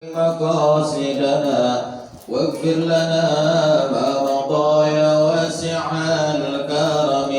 مقاصدنا واغفر لنا ما مضى يا واسع الكرم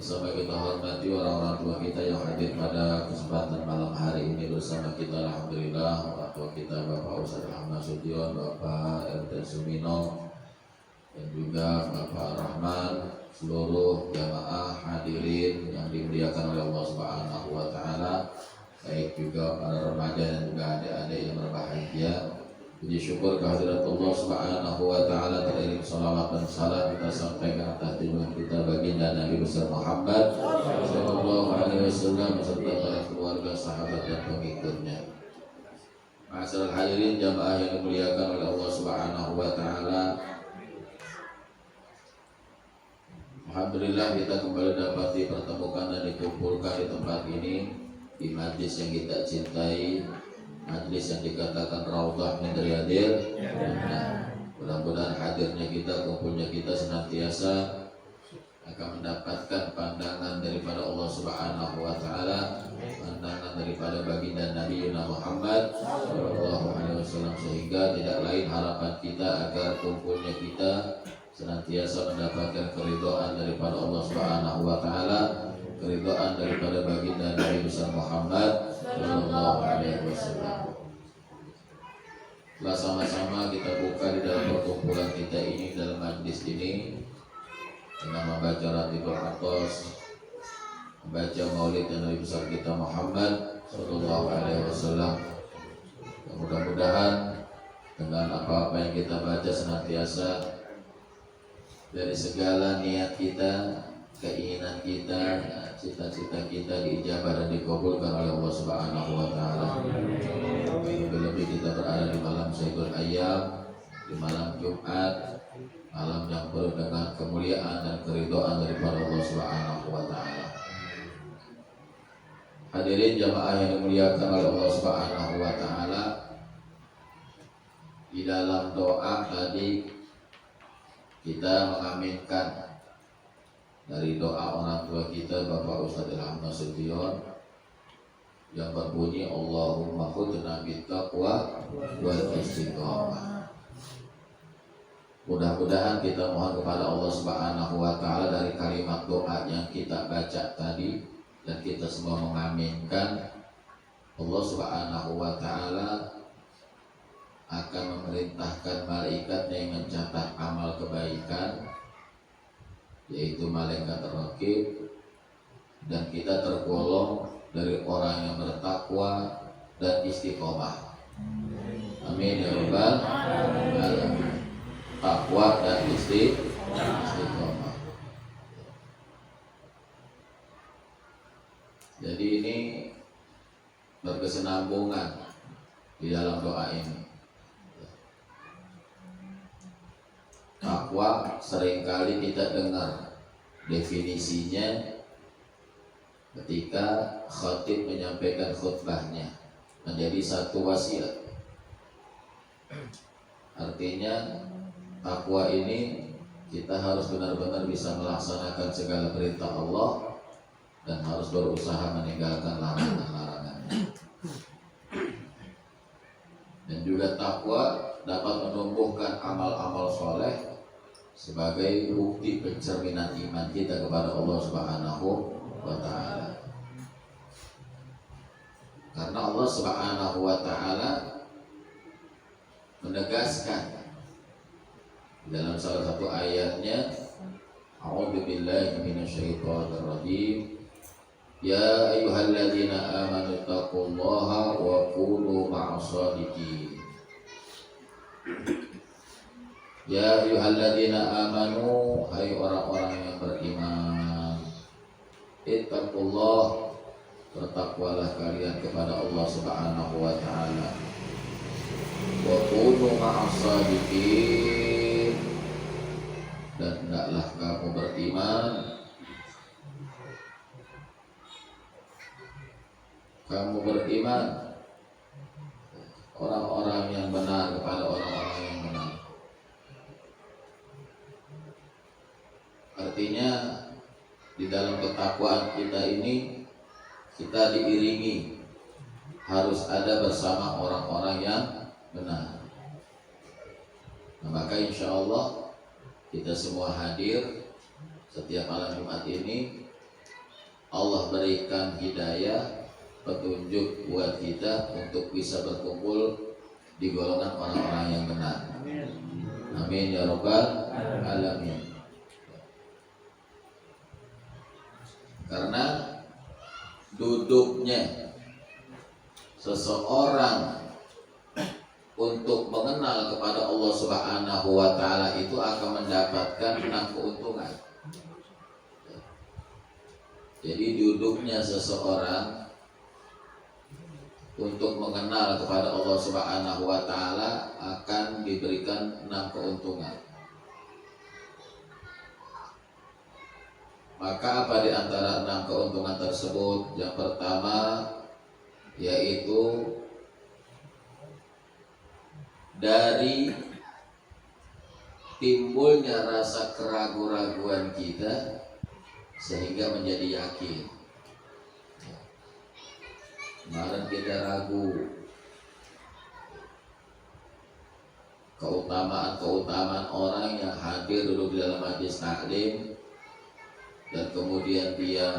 Bersama kita hormati orang-orang tua kita yang hadir pada kesempatan malam hari ini bersama kita, alhamdulillah orang tua kita Bapak Ustaz Ahmad Sution, Bapak RT Sumino, dan juga Bapak Rahman, seluruh jamaah hadirin yang dimuliakan oleh Allah Subhanahu wa taala, baik juga para remaja dan juga adik-adik yang berbahagia. Puji syukur kehadirat Allah Subhanahu wa taala, teriring salawat dan salam kita sampaikan atas junjungan kita baginda Nabi besar Muhammad sallallahu alaihi wasallam beserta para keluarga, sahabat dan pengikutnya. Ma'asyiral hadirin jamaah yang dimuliakan oleh Allah Subhanahu wa taala. Alhamdulillah kita kembali dapat dipertemukan dan dikumpulkan di tempat ini, di majlis yang kita cintai, majlis yang dikatakan raudhah min riyadil. Mudah-mudahan hadirnya kita, kumpulnya kita senantiasa akan mendapatkan pandangan daripada Allah Subhanahu wa taala, pandangan daripada baginda Nabi Muhammad sallallahu alaihi wasallam, sehingga tidak lain harapan kita agar kumpulnya kita senantiasa mendapatkan keridhaan daripada Allah Subhanahu wa taala, keridhaan daripada baginda Nabi besar Muhammad sallallahu alaihi wasallam. Telah sama-sama kita buka di dalam perkumpulan kita ini, dalam majlis ini, dengan membaca Ratibul Atos, membaca Maulid Nabi besar kita Muhammad sallallahu alaihi wasallam. Mudah-mudahan dengan apa-apa yang kita baca senantiasa dari segala niat kita keinginan kita, cita-cita kita diijabah dan dikabulkan oleh Allah Subhanahu wa taala. Lebih-lebih kita berada di malam Sayyidul Ayyam, di malam Jumat, malam yang penuh dengan kemuliaan dan keridhaan daripada Allah Subhanahu wa taala. Hadirin jamaah yang dimuliakan oleh Allah Subhanahu wa taala, di dalam doa tadi kita mengaminkan dari doa orang tua kita Bapak Ustadz Ilham Nasution yang berbunyi Allahumma khudna bittaqwa wal istiqamah. Mudah-mudahan kita mohon kepada Allah Subhanahu wa taala dari kalimat doa yang kita baca tadi dan kita semua mengaminkan, Allah Subhanahu wa taala akan memerintahkan malaikatnya yang mencatat amal kebaikan, yaitu malaikat raqib, dan kita tergolong dari orang yang bertakwa dan istiqomah. Amin ya rabbal alamin. Takwa dan istiqomah. Jadi ini berkesinambungan di dalam doa ini. Takwa seringkali kita dengar definisinya ketika khatib menyampaikan khutbahnya, menjadi satu wasiat. Artinya takwa ini kita harus benar-benar bisa melaksanakan segala perintah Allah dan harus berusaha meninggalkan larangan-larangannya. Dan juga takwa dapat menumbuhkan amal-amal soleh sebagai bukti pencerminan iman kita kepada Allah Subhanahu wa taala. Karena Allah Subhanahu wa taala menegaskan dalam salah satu ayatnya, A'udzu billahi minasyaitonir rajim. Ya ayyuhalladzina amanu taqullaha wa kunu ma'as shadiqin. Ya ayyuhalladzina amanu, hai orang-orang yang beriman, ittaqullah, bertakwalah kalian kepada Allah Subhanahu wa taala. Wa kunu ma'as shadiqin, dan hendaklah kamu beriman, orang-orang yang benar kepada orang-orang yang benar. Artinya di dalam ketakwaan kita ini kita diiringi harus ada bersama orang-orang yang benar. Nah, maka insya Allah kita semua hadir setiap malam Jumat ini, Allah berikan hidayah, petunjuk buat kita untuk bisa berkumpul di golongan orang-orang yang benar. Amin ya rabbal alamin. Karena duduknya seseorang untuk mengenal kepada Allah Subhanahu wa taala itu akan mendapatkan 6 keuntungan. Jadi duduknya seseorang untuk mengenal kepada Allah Subhanahu wa taala akan diberikan 6 keuntungan. Maka apa di antara 6 keuntungan tersebut? Yang pertama yaitu dari timbulnya rasa keraguan-raguan kita sehingga menjadi yakin. Kemarin kita ragu keutamaan orang yang hadir duduk di dalam majlis taklim dan kemudian dia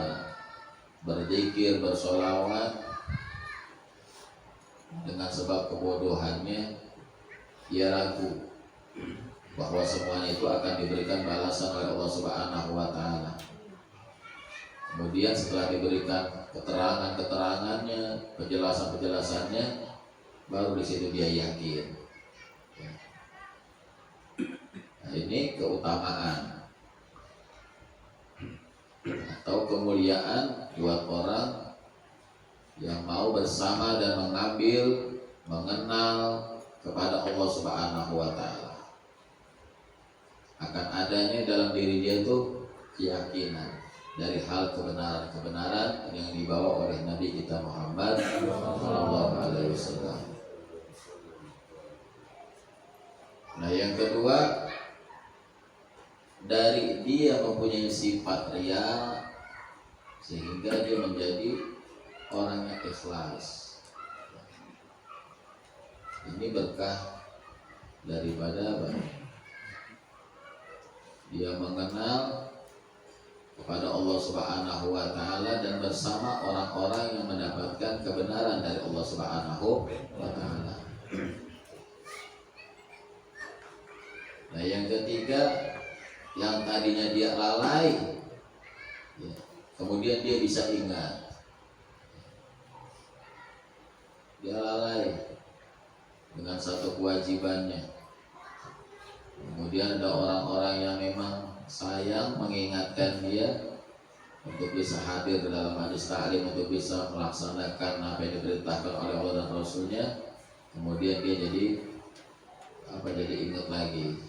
berzikir, bersolawat, dengan sebab kebodohannya dia ragu bahwa semuanya itu akan diberikan balasan oleh Allah Subhanahu wa taala. Kemudian setelah diberikan keterangan-keterangannya, penjelasan-penjelasannya, baru di situ dia yakin. Nah, ini keutamaan. atau kemuliaan buat orang yang mau bersama dan mengenal kepada Allah Subhanahu wa taala. Akan adanya dalam diri dia itu keyakinan dari hal kebenaran yang dibawa oleh Nabi kita Muhammad sallallahu alaihi wasallam. Nah, yang kedua, dari dia mempunyai sifat riya sehingga dia menjadi orang yang ikhlas. Ini berkah daripada apa? Dia mengenal kepada Allah Subhanahu wa taala dan bersama orang-orang yang mendapatkan kebenaran dari Allah Subhanahu wa taala. Nah, yang ketiga, yang tadinya dia lalai, ya, kemudian dia bisa ingat. Dia lalai dengan satu kewajibannya. Kemudian ada orang-orang yang memang sayang mengingatkan dia untuk bisa hadir ke dalam majlis ta'lim, untuk bisa melaksanakan apa yang diperintahkan oleh Allah dan Rasulnya. Kemudian dia jadi ingat lagi.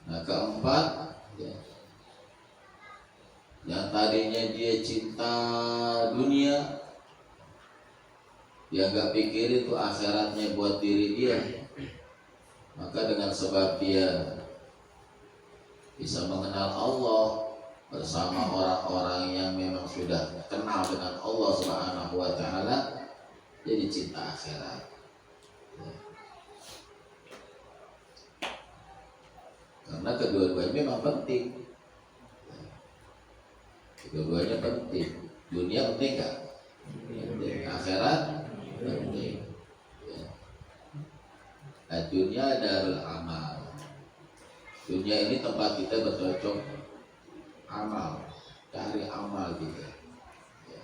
Nah, keempat, ya, yang tadinya dia cinta dunia, dia gak pikir itu akhiratnya buat diri dia. Maka dengan sebab dia bisa mengenal Allah bersama orang-orang yang memang sudah kenal dengan Allah Subhanahu wa taala, jadi cinta akhirat. Ya. Karena kedua-duanya memang penting. Kedua-duanya penting. Dunia penting gak? Penting. Akhirat penting. Nah, dunia darul amal. Dunia ini tempat kita bercocok amal, cari amal kita. Ya.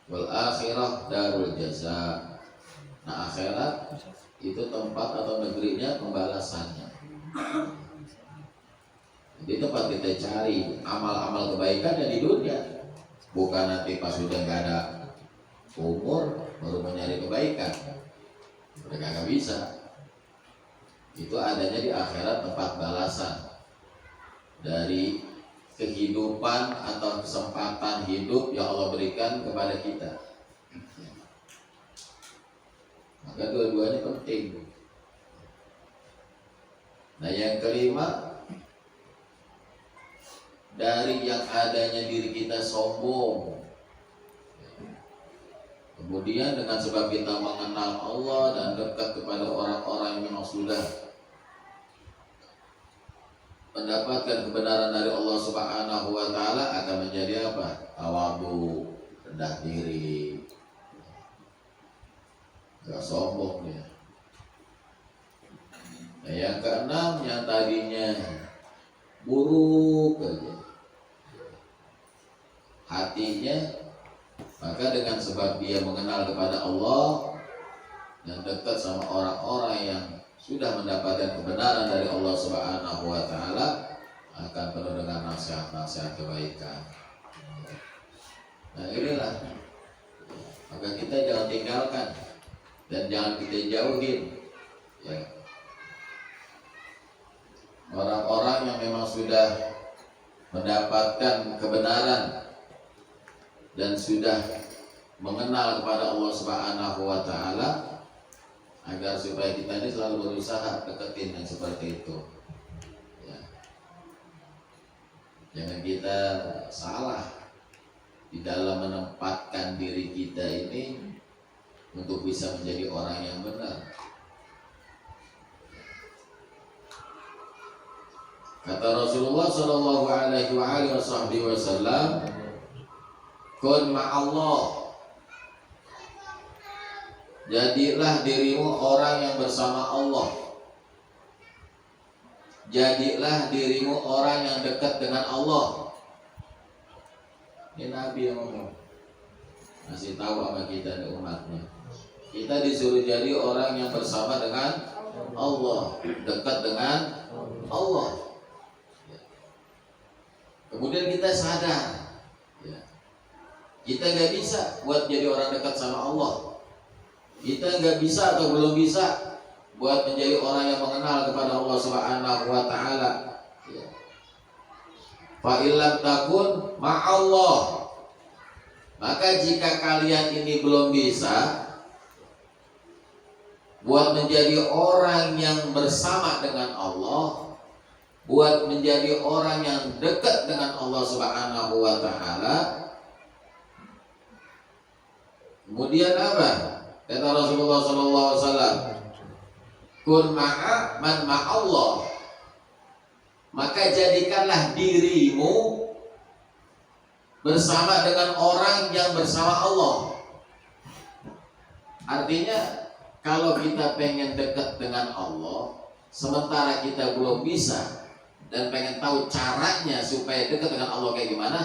Wal akhirah darul jaza. Nah, akhirat itu tempat atau negerinya pembalasannya. Jadi tempat kita cari amal-amal kebaikan yang di dunia. Bukan nanti pas sudah gak ada umur baru mencari kebaikan. Mereka gak bisa. Itu adanya di akhirat, tempat balasan dari kehidupan atau kesempatan hidup yang Allah berikan kepada kita. Maka dua-duanya penting. Nah, yang kelima, dari yang adanya diri kita sombong, kemudian dengan sebab kita mengenal Allah dan dekat kepada orang-orang yang memang sudah mendapatkan kebenaran dari Allah Subhanahu wa taala, akan menjadi apa? Tawadhu, rendah diri. Gak sombong dia. Nah, yang keenam, yang tadinya buruk aja hatinya, maka dengan sebab dia mengenal kepada Allah dan dekat sama orang-orang yang sudah mendapatkan kebenaran dari Allah Subhanahu wa taala, akan penuh dengan nasihat-nasihat kebaikan. Nah, inilah, maka kita jangan tinggalkan dan jangan kita jauhin, ya, orang-orang yang memang sudah mendapatkan kebenaran dan sudah mengenal kepada Allah Subhanahu wa taala, agar supaya kita ini selalu berusaha deketin yang seperti itu. Ya. Jangan kita salah di dalam menempatkan diri kita ini untuk bisa menjadi orang yang benar. Kata Rasulullah sallallahu alaihi wasallam, kun ma'allah, jadilah dirimu orang yang bersama Allah. Jadilah dirimu orang yang dekat dengan Allah. Ini Nabi yang ngomong, masih tahu sama kita dan umatnya. Kita disuruh jadi orang yang bersama dengan Allah, dekat dengan Allah. Kemudian kita sadar, ya, kita nggak bisa buat jadi orang dekat sama Allah. Kita nggak bisa atau belum bisa buat menjadi orang yang mengenal kepada Allah Subhanahu wa Ta'ala. Ya. Fa illam takun ma'allah, maka jika kalian ini belum bisa buat menjadi orang yang bersama dengan Allah, buat menjadi orang yang dekat dengan Allah Subhanahu wa Ta'ala, kemudian apa? Kata Rasulullah sallallahu alaihi wasallam, kun ma'a man ma'allah, maka jadikanlah dirimu bersama dengan orang yang bersama Allah. Artinya kalau kita pengen dekat dengan Allah, sementara kita belum bisa dan pengen tahu caranya supaya dekat dengan Allah kayak gimana,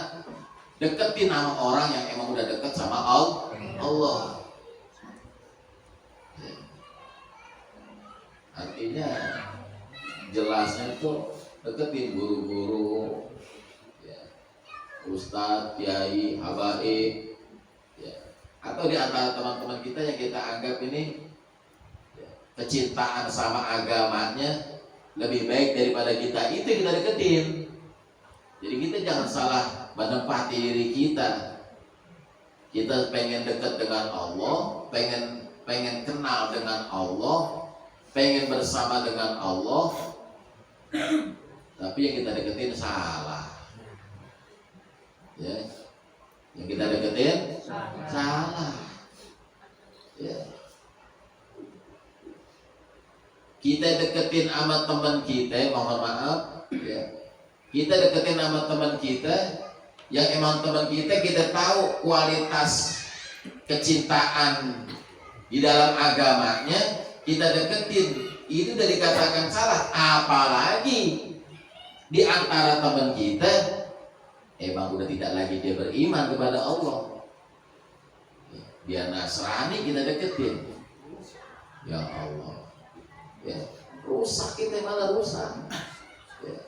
deketin sama orang yang emang udah dekat sama Allah. Artinya jelasnya tuh deketin guru-guru, ya, ustadz, kiai, habaib, ya, atau di antara teman-teman kita yang kita anggap ini, ya, kecintaan sama agamanya lebih baik daripada kita, itu yang kita deketin. Jadi kita jangan salah menempati diri kita. Kita pengen dekat dengan Allah, pengen kenal dengan Allah, pengen bersama dengan Allah, tapi yang kita deketin salah. Ya, yang kita deketin salah. Ya. Kita deketin sama teman kita, mohon maaf, ya. Kita deketin sama teman kita yang emang teman kita tahu kualitas kecintaan di dalam agamanya, kita deketin, itu udah dikatakan salah. Apalagi di antara teman kita emang udah tidak lagi dia beriman kepada Allah, dia Nasrani, kita deketin, ya Allah, ya, rusak kita, malah rusak. Ya.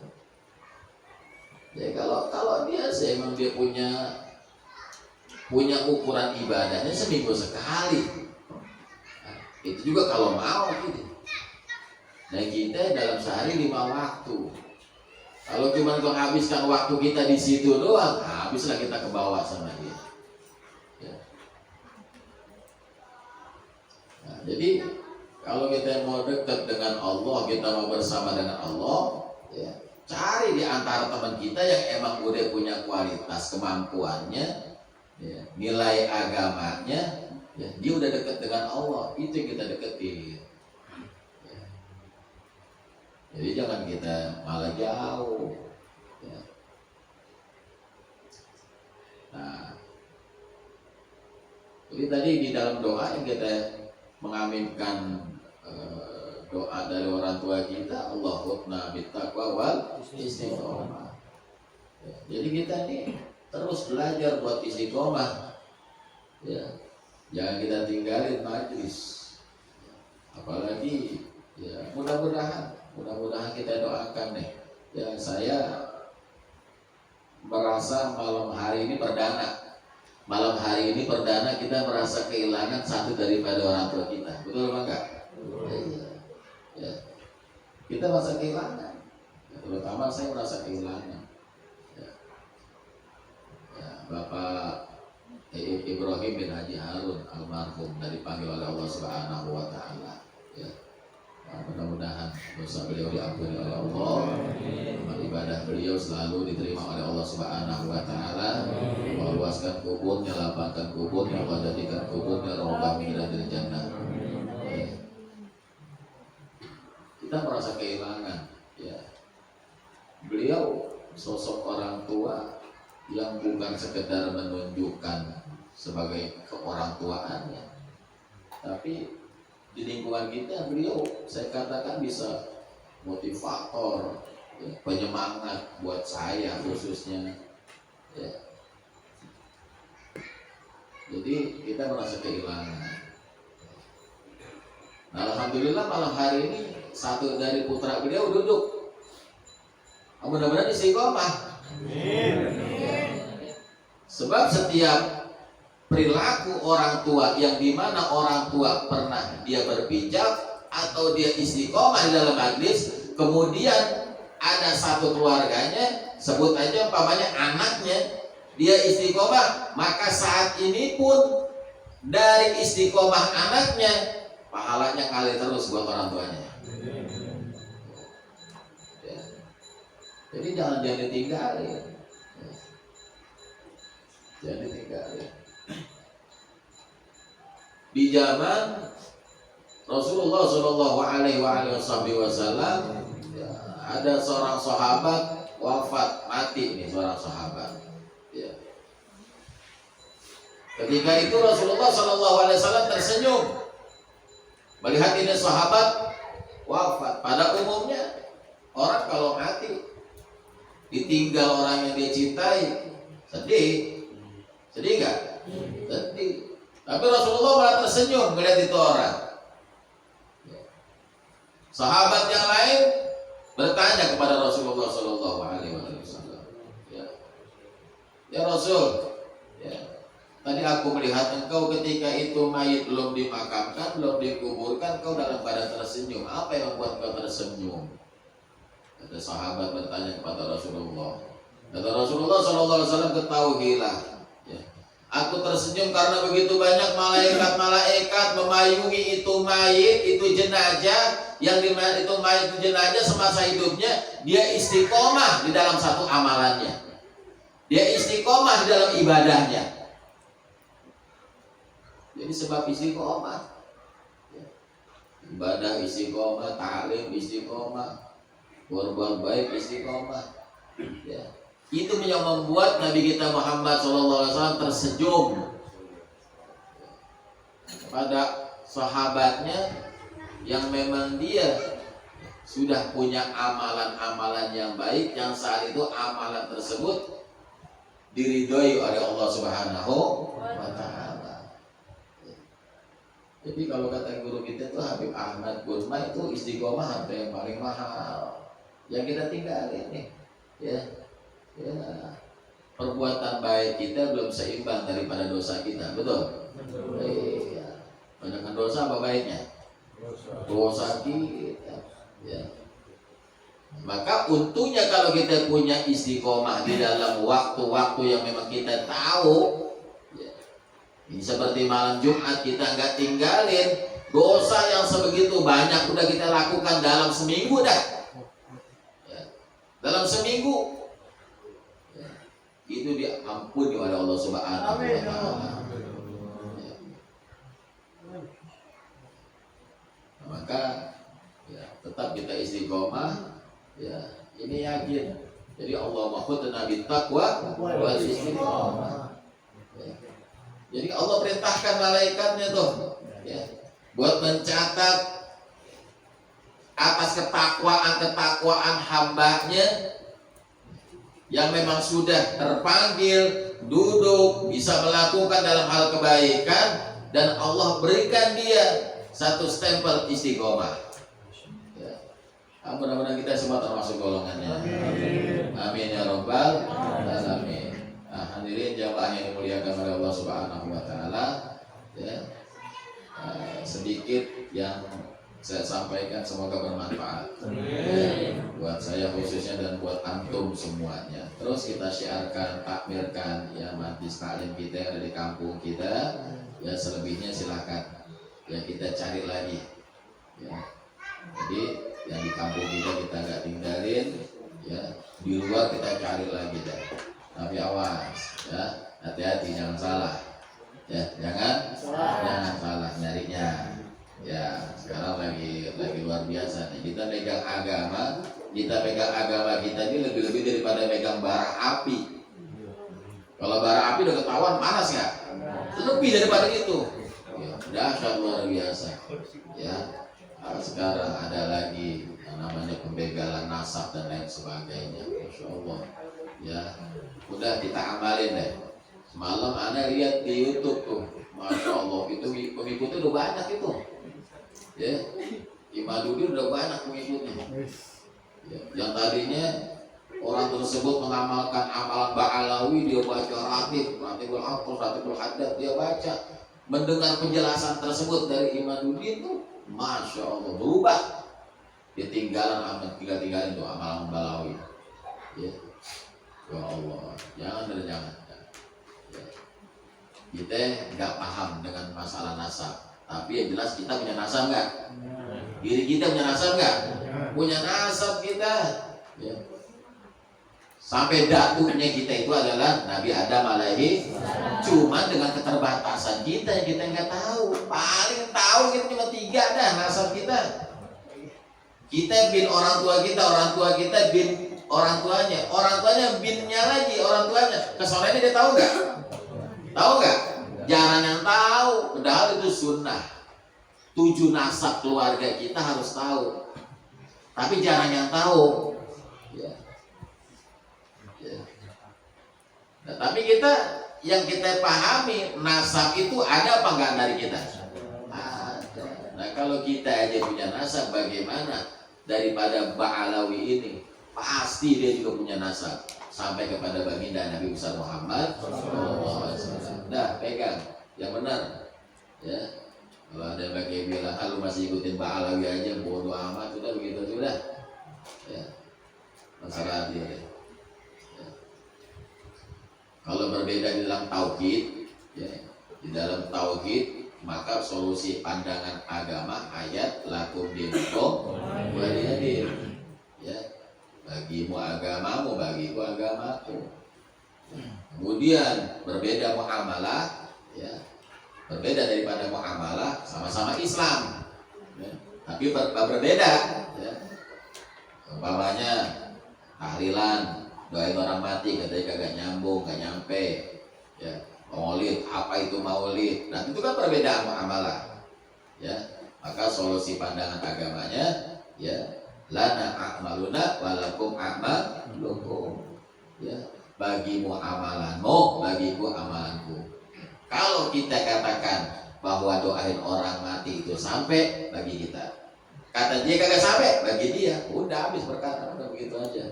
Ya, kalau dia emang dia punya ukuran ibadahnya seminggu sekali, nah, itu juga kalau mau gitu. Nah, kita dalam sehari 5 waktu. Kalau cuma menghabiskan waktu kita di situ doang, habislah kita ke bawah sama dia. Ya. Nah, jadi kalau kita mau dekat dengan Allah, kita mau bersama dengan Allah, ya, cari di antara teman kita yang emang udah punya kualitas kemampuannya, ya, nilai agamanya, ya, dia udah dekat dengan Allah, itu yang kita deketin. Ya. Jadi jangan kita malah jauh. Ya. Nah, jadi tadi di dalam doa yang kita mengaminkan doa dari orang tua kita, Allahumma bittaqwa wal istiqomah. Ya, jadi kita nih terus belajar buat istiqomah. Ya, jangan kita tinggalin majlis. Apalagi, ya, mudah-mudahan kita doakan nih. Ya, saya merasa malam hari ini perdana. Malam hari ini perdana kita merasa kehilangan satu daripada orang tua kita. Betul apa enggak? Ya, kita merasa kehilangan, ya, terutama saya merasa kehilangan. Ya. Ya, Bapak Ibrahim bin Haji Harun almarhum dari dipanggil oleh Allah Subhanahu wa Ta'ala. Ya. Nah, mudah-mudahan dosa beliau diampuni oleh Allah, amal ibadah beliau selalu diterima oleh Allah Subhanahu wa Ta'ala. Allah luaskan kuburnya, lapangkan kuburnya, Allah jadikan kuburnya raudhah min riyadil jannah. Kita merasa kehilangan, ya. Beliau sosok orang tua yang bukan sekedar menunjukkan sebagai keorangtuaannya, tapi di lingkungan kita beliau, saya katakan, bisa motivator, ya, penyemangat buat saya khususnya, ya. Jadi kita merasa kehilangan. Nah, alhamdulillah malam hari ini satu dari putra beliau duduk. Mudah-mudahan istiqomah. Sebab setiap perilaku orang tua yang dimana orang tua pernah dia berpijak atau dia istiqomah di dalam majlis, kemudian ada satu keluarganya, sebut aja umpamanya anaknya, dia istiqomah, maka saat ini pun dari istiqomah anaknya pahalanya ngalir terus buat orang tuanya. Ya. Jadi jangan ditinggalin. Jangan ditinggalin. Di zaman Rasulullah Shallallahu Alaihi Wasallam ada seorang sahabat wafat, mati nih seorang sahabat. Ya. Ketika itu Rasulullah Shallallahu Alaihi Wasallam tersenyum melihat ini sahabat wafat. Pada umumnya orang kalau mati ditinggal orang yang dia cintai sedih nggak? Sedih. Tapi Rasulullah malah tersenyum melihat itu orang. Sahabat yang lain bertanya kepada Rasulullah Shallallahu Alaihi Wasallam, ya Rasul, ya, tadi aku melihat engkau ketika itu mayit belum dimakamkan, belum dikuburkan, kau dalam keadaan tersenyum. Apa yang membuat kau tersenyum? Ada sahabat bertanya kepada Rasulullah. Kata Rasulullah Shallallahu Alaihi Wasallam, ketahuilah, ya, aku tersenyum karena begitu banyak malaikat memayungi itu mayit, itu jenazah. Yang itu mayit itu jenazah semasa hidupnya dia istiqomah di dalam satu amalannya, dia istiqomah di dalam ibadahnya. Jadi sebab istiqomah, ibadah istiqomah, ta'lim istiqomah, berbuat baik istiqomah, ya. Itu yang membuat Nabi kita Muhammad SAW tersenyum pada sahabatnya yang memang dia sudah punya amalan-amalan yang baik, yang saat itu amalan tersebut diridhoi oleh Allah Subhanahu wa Ta'ala. Jadi kalau kata guru kita tuh Habib Ahmad Gurma itu istiqomah harta yang paling mahal yang kita tinggalin nih, ya. Perbuatan baik kita belum seimbang daripada dosa kita, betul? Iya. Banyakkan dosa apa baiknya? Dosa kita, ya. Maka untungnya kalau kita punya istiqomah di dalam waktu-waktu yang memang kita tahu, ya. Ini seperti malam Jumat kita nggak tinggalin dosa yang sebegitu banyak udah kita lakukan dalam seminggu dah, ya. Dalam seminggu, ya. Itu diampuni oleh Allah Subhanahu wa Ta'ala. Maka ya, tetap kita istiqomah, ya, ini yakin. Jadi Allah mahfudna bit taqwa wal istiqomah, ya. Jadi Allah perintahkan malaikatnya tuh, ya, buat mencatat atas ketakwaan hambanya yang memang sudah terpanggil duduk bisa melakukan dalam hal kebaikan, dan Allah berikan dia satu stempel istiqomah, ya. Mudah-mudahan kita semua termasuk golongannya. Amin ya rabbal alamin. Hadirin jamaah yang dimuliakan oleh Allah Subhanahu wa Ta'ala, ya. Sedikit yang saya sampaikan semoga bermanfaat, ya, buat saya khususnya dan buat antum semuanya. Terus kita syiarkan, takmirkan, ya, majlis taklim kita yang ada di kampung kita, ya. Selebihnya silakan, ya, kita cari lagi, ya. Jadi yang di kampung kita nggak tinggalin, ya. Di luar kita cari lagi dah. Tapi awas, ya, hati-hati jangan salah, ya, jangan salah nyarinya, ya. Sekarang lagi luar biasa nih, kita pegang agama kita ini lebih daripada pegang bara api. Kalau bara api udah ketahuan panas ya, lebih daripada itu. Dahsyat luar biasa, ya. Sekarang ada lagi yang namanya pembegalan nasab dan lain sebagainya. Masya Allah, ya. Udah kita amalin deh. Semalam ana lihat di YouTube tuh, Masya Allah, itu pengikutnya udah banyak itu, ya. Imadudin udah banyak pengikutnya, ya. Yang tadinya orang tersebut mengamalkan amalan Ba'alawi, dia baca Ratibul Hafal, Ratibul Haddad, dia baca, mendengar penjelasan tersebut dari Imaduddin tuh, Masya Allah, berubah. Dia tinggalin tuh amalan Ba'alawi. Ya. Ya Allah, jangan. Ya. Kita nggak paham dengan masalah nasab, tapi yang jelas kita punya nasab nggak? Diri kita punya nasab nggak? Punya nasab kita. Ya. Sampai datuknya kita itu adalah Nabi Adam alaihi. Cuma dengan keterbatasan kita yang kita nggak tahu. Paling tahu kita cuma 3 dah nasab kita. Kita bin orang tua kita bin orang tuanya binnya lagi orang tuanya. Kesoalnya dia tahu nggak? Tahu nggak? Jarang yang tahu. Padahal itu sunnah. 7 nasab keluarga kita harus tahu. Tapi jarang yang tahu. Ya. Nah, tapi yang kita pahami nasab itu ada apa enggak dari kita? Ada. Nah, kalau kita aja punya nasab, bagaimana daripada Ba'alawi ini? Pasti dia juga punya nasab sampai kepada baginda Nabi besar Muhammad SAW. Nah, pegang yang benar. Ya. Kalau ada yang pakai bilang, "Lu masih ikutin Ba'alawi aja, bodoh amat." Sudah begitu sudah. Ya. Masalah dia. Kalau berbeda di dalam tauhid, ya, di dalam tauhid, maka solusi pandangan agama ayat lakum dinukum waliyadin. Ya, bagimu agamamu, bagiku agamaku. Kemudian berbeda muamalah, ya, berbeda daripada muamalah sama-sama Islam, ya, tapi berbeda. Ya. Umpamanya tahlilan, doain orang mati, katanya kagak nyambung, gak nyampe. Ya, maulid, apa itu maulid? Nah, itu kan perbedaan muamalah. Ya, maka solusi pandangan agamanya, ya, lana a'maluna walakum a'malukum. Ya, bagimu amalanmu, bagiku amalanku. Kalau kita katakan bahwa doain orang mati itu sampai, bagi kita. Kata dia kagak sampai, bagi dia. Udah habis perkara, udah begitu aja.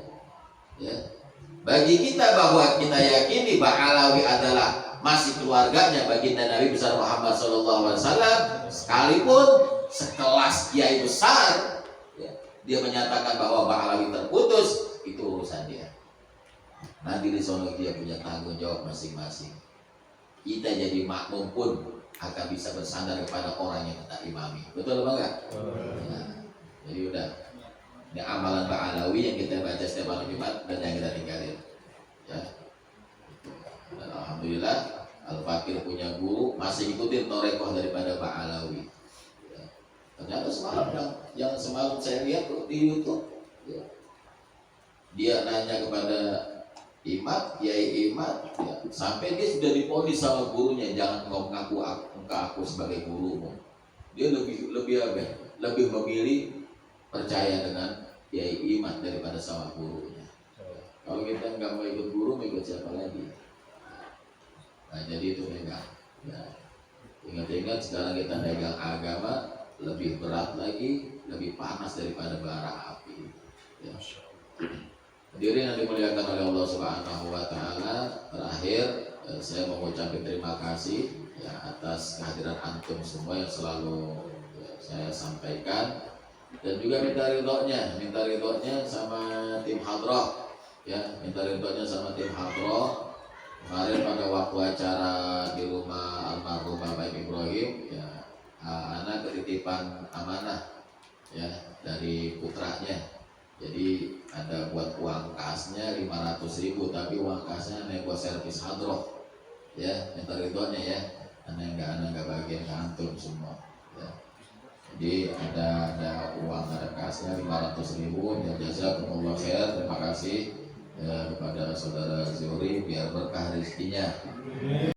Ya. Bagi kita bahwa kita yakini Ba'alawi adalah masih keluarganya baginda Nabi besar Muhammad SAW, sekalipun sekelas kiai besar, ya, dia menyatakan bahwa Ba'alawi terputus, itu urusan dia. Nanti di sana dia punya tanggung jawab masing-masing. Kita jadi makmum pun akan bisa bersandar kepada orang yang kita imami. Betul apa enggak? Nah, jadi udah. Ini amalan Ba'alawi yang kita baca setiap malam Jumat dan yang kita tinggalin. Ya. Dan alhamdulillah Al-Fakir punya guru masih ikutin torekoh daripada Ba'alawi. Ya. Ternyata semalam yang semalam saya lihat tuh di YouTube, ya, dia nanya kepada Kiai Imad, ya, sampai dia sudah diponis sama gurunya, jangan kau mengaku aku sebagai gurumu. Dia lebih memilih percaya dengan Kiai Imad daripada sama gurunya. Kalau kita nggak mau ikut guru, mau ikut siapa lagi? Nah, jadi itu megang. Ya. Ingat-ingat sekarang kita megang agama lebih berat lagi, lebih panas daripada bara api. Ya. Hadirin yang dimuliakan oleh Allah Subhanahu Wa Taala, terakhir saya mau mengucapkan terima kasih, ya, atas kehadiran antum semua yang selalu, ya, saya sampaikan. Dan juga minta ridhonya sama tim hadroh, ya, minta ridhonya sama tim hadroh. Kemarin pada waktu acara di rumah almarhum Bapak Ibrahim, ya, anak ketitipan amanah, ya, dari putranya. Jadi ada buat uang kasnya 500.000, tapi uang kasnya hanya buat servis hadroh, ya, minta ridhonya, ya, anak nggak bagian ke antum semua, ya. Jadi ada uang, ada kasnya 500.000. Ya, jazakumullah khair. Terima kasih, ya, kepada saudara Zuhri, biar berkah rezekinya.